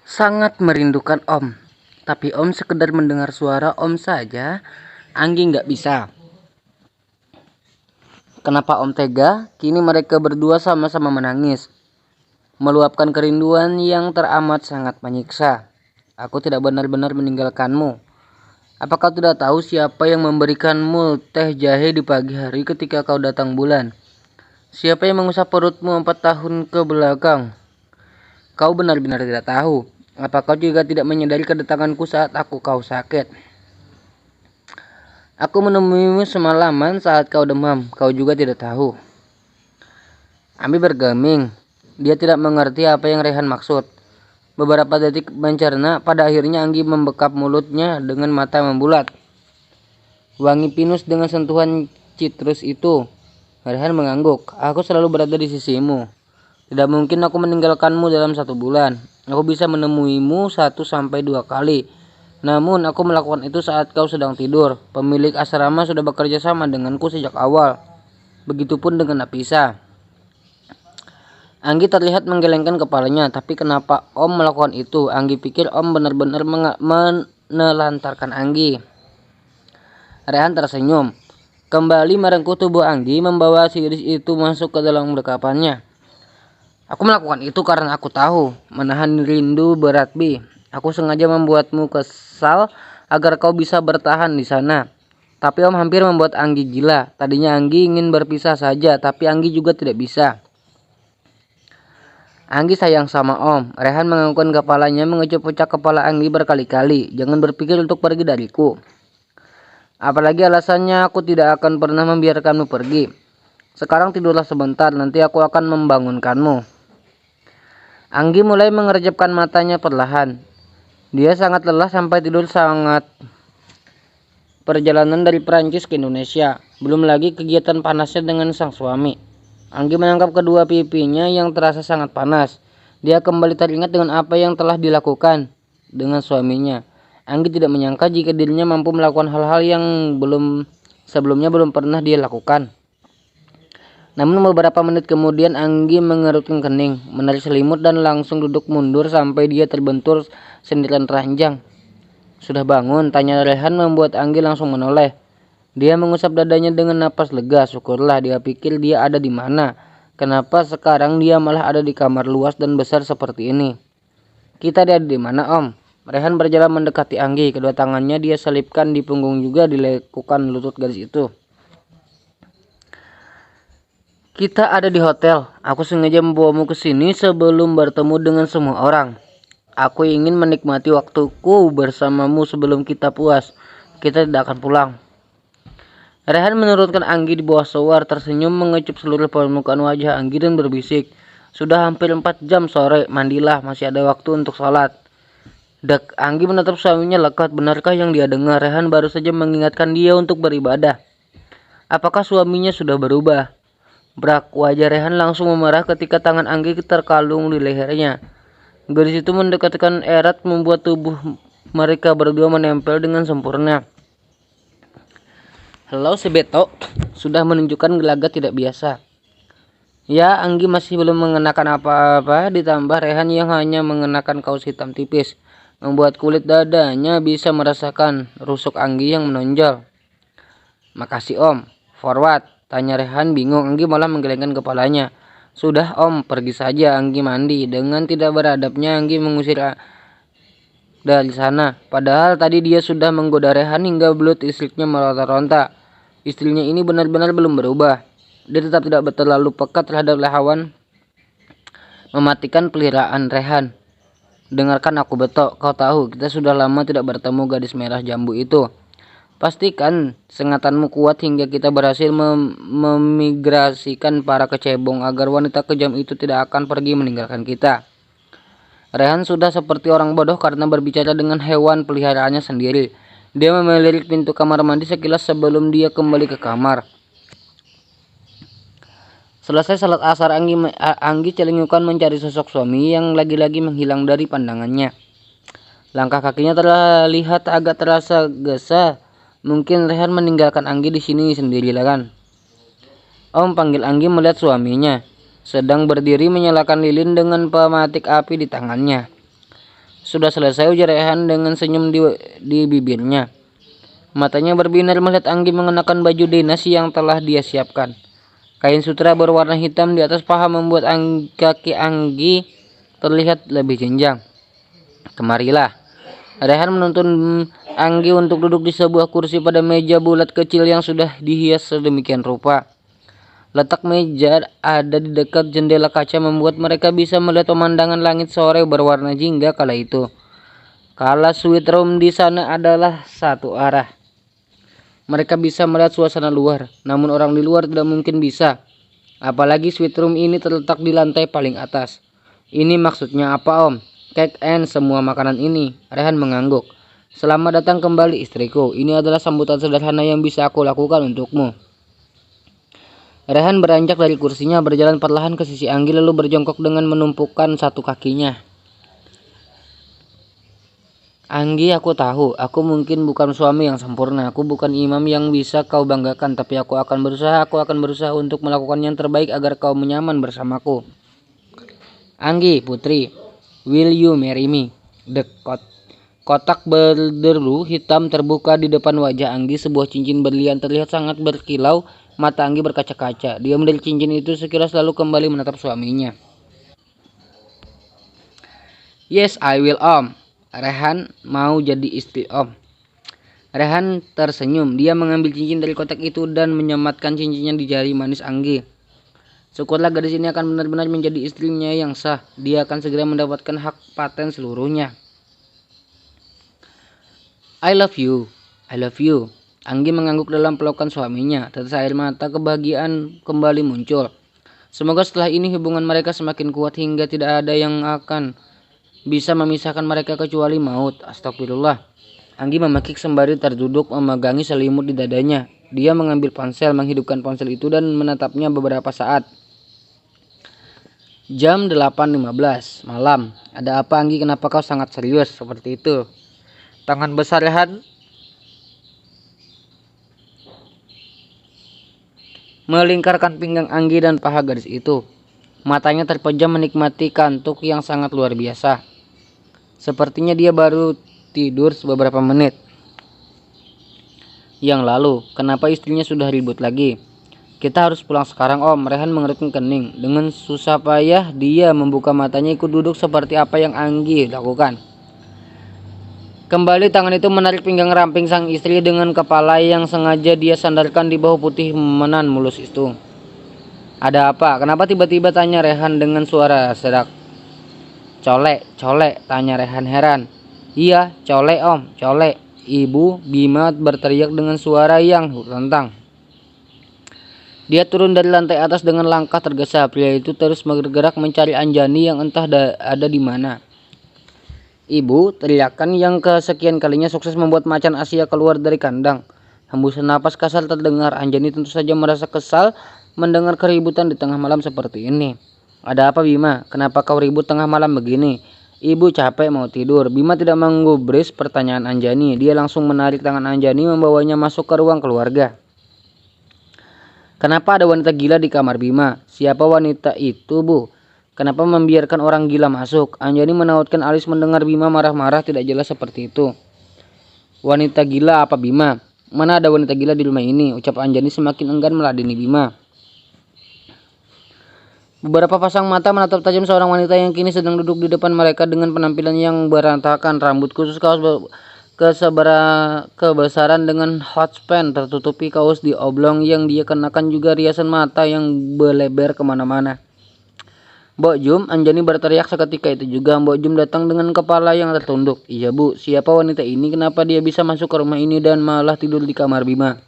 Sangat merindukan Om. Tapi Om sekedar mendengar suara Om saja, Anggi nggak bisa. Kenapa Om tega? Kini mereka berdua sama-sama menangis, meluapkan kerinduan yang teramat sangat menyiksa. Aku tidak benar-benar meninggalkanmu. Apa kau tidak tahu siapa yang memberikanmu teh jahe di pagi hari ketika kau datang bulan? Siapa yang mengusap perutmu 4 tahun ke belakang? Kau benar-benar tidak tahu. Apa kau juga tidak menyadari kedatanganku saat kau sakit? Aku menemuimu semalaman saat kau demam. Kau juga tidak tahu. Ami bergeming. Dia tidak mengerti apa yang Rehan maksud. Beberapa detik mencerna, pada akhirnya Anggi membekap mulutnya dengan mata membulat. Wangi pinus dengan sentuhan citrus itu. Rehan mengangguk. Aku selalu berada di sisimu. Tidak mungkin aku meninggalkanmu dalam 1 bulan. Aku bisa menemuimu 1-2 kali. Namun aku melakukan itu saat kau sedang tidur. Pemilik asrama sudah bekerja sama denganku sejak awal. Begitupun dengan Napisa. Anggi terlihat menggelengkan kepalanya. Tapi kenapa Om melakukan itu? Anggi pikir Om benar-benar menelantarkan Anggi. Rehan tersenyum. Kembali merengkuh tubuh Anggi, membawa si gadis itu masuk ke dalam dekapannya. Aku melakukan itu karena aku tahu menahan rindu berat, Bi. Aku sengaja membuatmu kesal agar kau bisa bertahan di sana. Tapi Om hampir membuat Anggi gila. Tadinya Anggi ingin berpisah saja, tapi Anggi juga tidak bisa. Anggi sayang sama Om. Rehan menganggukkan kepalanya, mengecup puncak kepala Anggi berkali-kali. Jangan berpikir untuk pergi dariku. Apalagi alasannya aku tidak akan pernah membiarkanmu pergi. Sekarang tidurlah sebentar, nanti aku akan membangunkanmu. Anggi mulai mengerjapkan matanya perlahan. Dia sangat lelah sampai tidur sangat. Perjalanan dari Perancis ke Indonesia, belum lagi kegiatan panasnya dengan sang suami. Anggi menangkap kedua pipinya yang terasa sangat panas. Dia kembali teringat dengan apa yang telah dilakukan dengan suaminya. Anggi tidak menyangka jika dirinya mampu melakukan hal-hal yang sebelumnya belum pernah dia lakukan. Namun beberapa menit kemudian Anggi mengerutkan kening, menarik selimut dan langsung duduk mundur sampai dia terbentur sentilan ranjang. Sudah bangun? Tanya Rehan membuat Anggi langsung menoleh. Dia mengusap dadanya dengan napas lega. Syukurlah, dia pikir dia ada di mana. Kenapa sekarang dia malah ada di kamar luas dan besar seperti ini? Kita ada di mana, Om? Rehan berjalan mendekati Anggi. Kedua tangannya dia selipkan di punggung juga dilekukan lutut gadis itu. Kita ada di hotel. Aku sengaja membawamu ke sini sebelum bertemu dengan semua orang. Aku ingin menikmati waktuku bersamamu sebelum kita puas. Kita tidak akan pulang. Rehan menurunkan Anggi di bawah shower, tersenyum mengecup seluruh permukaan wajah Anggi dan berbisik. Sudah hampir 4 jam sore, mandilah, masih ada waktu untuk sholat. Anggi menatap suaminya lekat. Benarkah yang dia dengar? Rehan baru saja mengingatkan dia untuk beribadah. Apakah suaminya sudah berubah? Brak, wajah Rehan langsung memerah ketika tangan Anggi terkalung di lehernya. Gadis itu mendekatkan erat membuat tubuh mereka berdua menempel dengan sempurna. Halo si Beto, sudah menunjukkan gelagat tidak biasa. Ya, Anggi masih belum mengenakan apa-apa, ditambah Rehan yang hanya mengenakan kaos hitam tipis, membuat kulit dadanya bisa merasakan rusuk Anggi yang menonjol. Makasih Om, forward. Tanya Rehan bingung. Anggi malah menggelengkan kepalanya. Sudah Om, pergi saja. Anggi mandi. Dengan tidak beradabnya Anggi mengusir dari sana. Padahal tadi dia sudah menggoda Rehan hingga belut istrinya meronta-ronta. Istrinya ini benar-benar belum berubah. Dia tetap tidak terlalu pekat terhadap lawan, mematikan peliharaan Rehan. Dengarkan aku Beto, kau tahu kita sudah lama tidak bertemu gadis merah jambu itu. Pastikan sengatanmu kuat hingga kita berhasil memigrasikan para kecebong agar wanita kejam itu tidak akan pergi meninggalkan kita. Rehan sudah seperti orang bodoh karena berbicara dengan hewan peliharaannya sendiri. Dia melirik pintu kamar mandi sekilas sebelum dia kembali ke kamar. Selesai salat asar, Anggi celingukan mencari sosok suami yang lagi-lagi menghilang dari pandangannya. Langkah kakinya terlihat agak terasa gesa. Mungkin Rehan meninggalkan Anggi di sini sendirilah kan. Om, panggil Anggi melihat suaminya sedang berdiri menyalakan lilin dengan pematik api di tangannya. Sudah selesai, ujar Rehan dengan senyum di bibirnya. Matanya berbinar melihat Anggi mengenakan baju dinas yang telah dia siapkan. Kain sutra berwarna hitam di atas paha membuat kaki Anggi terlihat lebih jenjang. Kemarilah. Rehan menuntun Anggi untuk duduk di sebuah kursi pada meja bulat kecil yang sudah dihias sedemikian rupa. Letak meja ada di dekat jendela kaca membuat mereka bisa melihat pemandangan langit sore berwarna jingga kala itu. Kala suite room di sana adalah satu arah. Mereka bisa melihat suasana luar, namun orang di luar tidak mungkin bisa. Apalagi suite room ini terletak di lantai paling atas. Ini maksudnya apa, Om? Cake and semua makanan ini. Rehan mengangguk. Selamat datang kembali, istriku. Ini adalah sambutan sederhana yang bisa aku lakukan untukmu. Rehan beranjak dari kursinya, berjalan perlahan ke sisi Anggi lalu berjongkok dengan menumpukan satu kakinya. Anggi, aku tahu, aku mungkin bukan suami yang sempurna, aku bukan imam yang bisa kau banggakan, tapi aku akan berusaha untuk melakukan yang terbaik agar kau nyaman bersamaku. Anggi, putri, will you marry me? Kotak berderu hitam terbuka di depan wajah Anggi, sebuah cincin berlian terlihat sangat berkilau. Mata Anggi berkaca-kaca. Dia melihat cincin itu sekilas lalu kembali menatap suaminya. Yes, I will, Om. Rehan mau jadi istri Om. Rehan tersenyum. Dia mengambil cincin dari kotak itu dan menyematkan cincinnya di jari manis Anggi. Syukurlah gadis ini akan benar-benar menjadi istrinya yang sah. Dia akan segera mendapatkan hak paten seluruhnya. I love you. I love you. Anggi mengangguk dalam pelukan suaminya. Tetes air mata kebahagiaan kembali muncul. Semoga setelah ini hubungan mereka semakin kuat hingga tidak ada yang akan bisa memisahkan mereka kecuali maut. Astagfirullah. Anggi memekik sembari terduduk memegangi selimut di dadanya. Dia mengambil ponsel, menghidupkan ponsel itu dan menatapnya beberapa saat. Jam 8.15 malam. Ada apa, Anggi? Kenapa kau sangat serius seperti itu? Tangan besar Rehan melingkarkan pinggang Anggi dan paha gadis itu. Matanya terpejam menikmati kantuk yang sangat luar biasa. Sepertinya dia baru tidur beberapa menit yang lalu. Kenapa istrinya sudah ribut lagi? Kita harus pulang sekarang, Om. Rehan mengerutkan kening. Dengan susah payah dia membuka matanya ikut duduk seperti apa yang Anggi lakukan. Kembali tangan itu menarik pinggang ramping sang istri dengan kepala yang sengaja dia sandarkan di bahu putih menan mulus itu. Ada apa? Kenapa tiba-tiba, tanya Rehan dengan suara serak. Colek, tanya Rehan heran. Iya, colek, Om, colek. Ibu Bima berteriak dengan suara yang lantang. Dia turun dari lantai atas dengan langkah tergesa. Pria itu terus bergerak mencari Anjani yang entah ada di mana. Ibu, teriakan yang kesekian kalinya sukses membuat macan Asia keluar dari kandang. Hembusan napas kasar terdengar. Anjani tentu saja merasa kesal mendengar keributan di tengah malam seperti ini. Ada apa, Bima? Kenapa kau ribut tengah malam begini? Ibu capek mau tidur. Bima tidak menggubris pertanyaan Anjani. Dia langsung menarik tangan Anjani membawanya masuk ke ruang keluarga. Kenapa ada wanita gila di kamar Bima? Siapa wanita itu, Bu? Kenapa membiarkan orang gila masuk? Anjani menautkan alis mendengar Bima marah-marah tidak jelas seperti itu. Wanita gila apa, Bima? Mana ada wanita gila di rumah ini? Ucap Anjani semakin enggan meladeni Bima. Beberapa pasang mata menatap tajam seorang wanita yang kini sedang duduk di depan mereka dengan penampilan yang berantakan. Rambut khusus, kaos kebesaran dengan hotspot tertutupi kaos di oblong yang dia kenakan, juga riasan mata yang beleber kemana-mana. Mbok Jum, Anjani berteriak seketika itu juga. Mbok Jum datang dengan kepala yang tertunduk. Iya, Bu, siapa wanita ini? Kenapa dia bisa masuk ke rumah ini dan malah tidur di kamar Bima?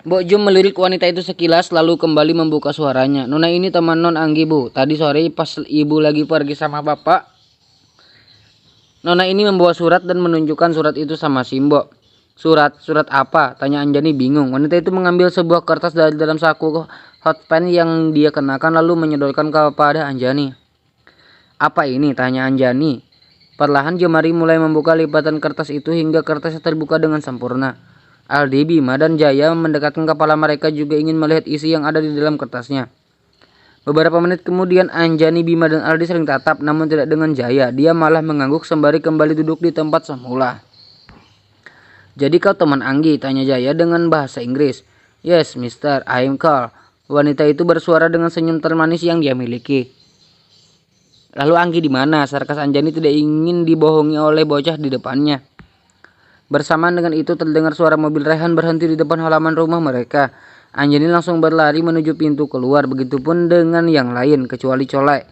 Mbok Jum melirik wanita itu sekilas lalu kembali membuka suaranya. Nona ini teman Non Anggi, Bu. Tadi sore pas ibu lagi pergi sama bapak, Nona ini membawa surat dan menunjukkan surat itu sama Simbok. Surat apa? Tanya Anjani bingung. Wanita itu mengambil sebuah kertas dari dalam saku hotpan yang dia kenakan lalu menyodorkan kepada Anjani. Apa ini? Tanya Anjani. Perlahan jemari mulai membuka lipatan kertas itu hingga kertasnya terbuka dengan sempurna. Aldi, Bima, dan Jaya mendekatkan kepala mereka juga ingin melihat isi yang ada di dalam kertasnya. Beberapa menit kemudian Anjani, Bima, dan Aldi saling tatap, namun tidak dengan Jaya. Dia malah mengangguk sembari kembali duduk di tempat semula. "Jadi kau teman Anggi?" tanya Jaya dengan bahasa Inggris. "Yes, Mister, I'm Carl." Wanita itu bersuara dengan senyum termanis yang dia miliki. "Lalu Anggi di mana?" sarkas Anjani, tidak ingin dibohongi oleh bocah di depannya. Bersamaan dengan itu terdengar suara mobil Rehan berhenti di depan halaman rumah mereka. Anjani langsung berlari menuju pintu keluar, begitupun dengan yang lain kecuali Colek.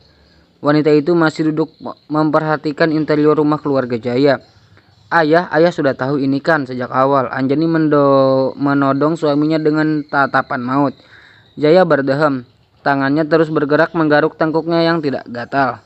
Wanita itu masih duduk memperhatikan interior rumah keluarga Jaya. Ayah sudah tahu ini kan sejak awal." Anjani menodong suaminya dengan tatapan maut. Jaya berdehem, tangannya terus bergerak menggaruk tengkuknya yang tidak gatal.